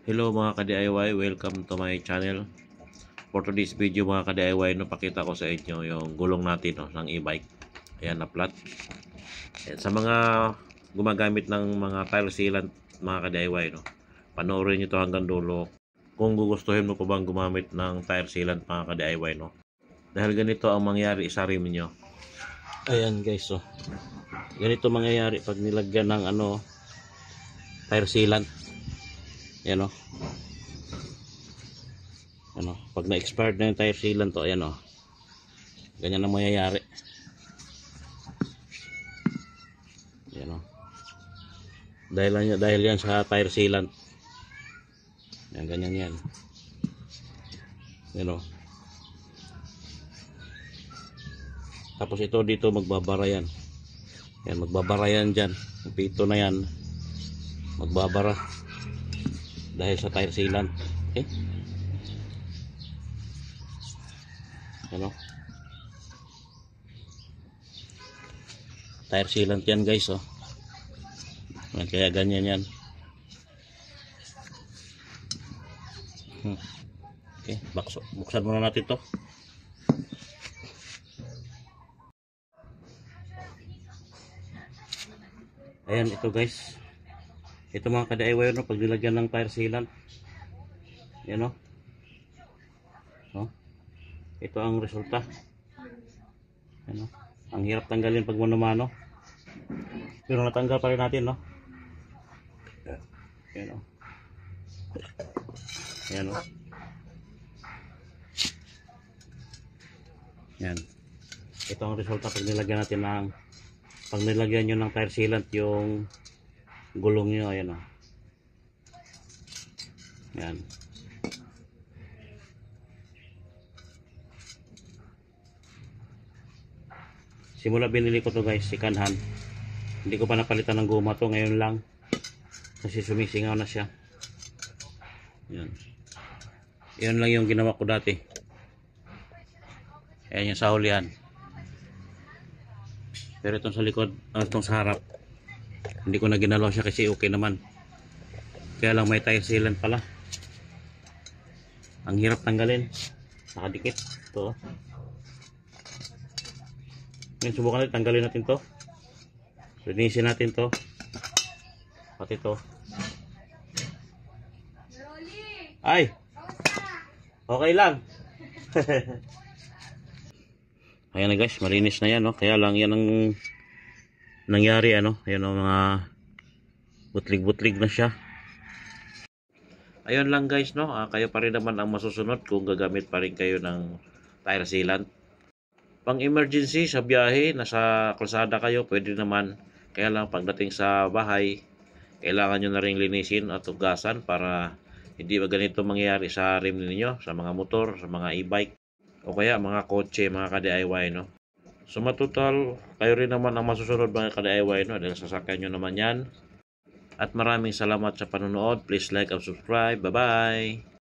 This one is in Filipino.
Hello mga ka-DIY, welcome to my channel. For today's video mga ka-DIY, no, pakita ko sa inyo yung gulong natin, no, ng e-bike. Ayan na flat. Ayan, sa mga gumagamit ng mga tire sealant mga ka-DIY, no, panoorin nyo to hanggang dulo kung gugustuhin mo pa bang gumamit ng tire sealant mga ka-DIY, no. Dahil ganito ang mangyari sa rim nyo. Ayan guys, so ganito mangyayari pag nilagyan ng tire sealant. Ayan o. Ano, pag na-expired na yung tire sealant to, ayan o. Ganyan ang mangyayari. Ayan o. Dahil yan sa tire sealant. Ayan, ganyan yan. Ayan o. Tapos ito dito magbabara yan. Ayan, magbabara yan dyan. Yung pito na yan. Magbabara. Dahil sa tire sealant. Okay? Ano? Tire sealant yan guys, oh. Kaya ganyan yan. Okay, buksan muna natin to. Ayan, ito guys. Ito mga ka-DIY, no, pag nilagyan ng tire sealant. Yan o. No? Ito ang resulta. Yan o. Ang hirap tanggalin pag mano-mano. Pero natanggal pa rin natin, no? Yan o. Yan o. Yan. Ito ang resulta pag nilagyan natin pag nilagyan nyo ng tire sealant yung gulong nyo. Ayan o. Yan. Simula binili ko to guys, second hand. Hindi ko pa napalitan ng guma to, ngayon lang. Kasi sumisingaw na siya. Yan. Yan lang yung ginawa ko dati. Ayan yung sa hulihan. Pero itong sa likod, itong sa harap, hindi ko na ginalaw siya kasi okay naman. Kaya lang may tire sealant pala. Ang hirap tanggalin. Nakadikit. Ito. Ngayon subukan natin, tanggalin natin to. Linisin natin to. Pati to. Ay! Okay lang. Ayan na guys, malinis na yan, no? Kaya lang yan ang nangyari, ano? Ayan o, mga butlig-butlig na siya. Ayun lang guys, no? Kayo pa rin naman ang masusunod kung gagamit pa rin kayo ng tire sealant. Pang emergency sa biyahe, nasa kalsada kayo, pwede naman. Kaya lang pagdating sa bahay, kailangan nyo na rin linisin at tugasan para hindi ba ganito mangyayari sa rim ninyo, sa mga motor, sa mga e-bike, o kaya mga kotse, mga ka-DIY, no? So matutal, kayo rin naman ang masusunod mga ka-DIY, no? Dahil sasakyan nyo naman yan. At maraming salamat sa panonood. Please like and subscribe. Bye-bye!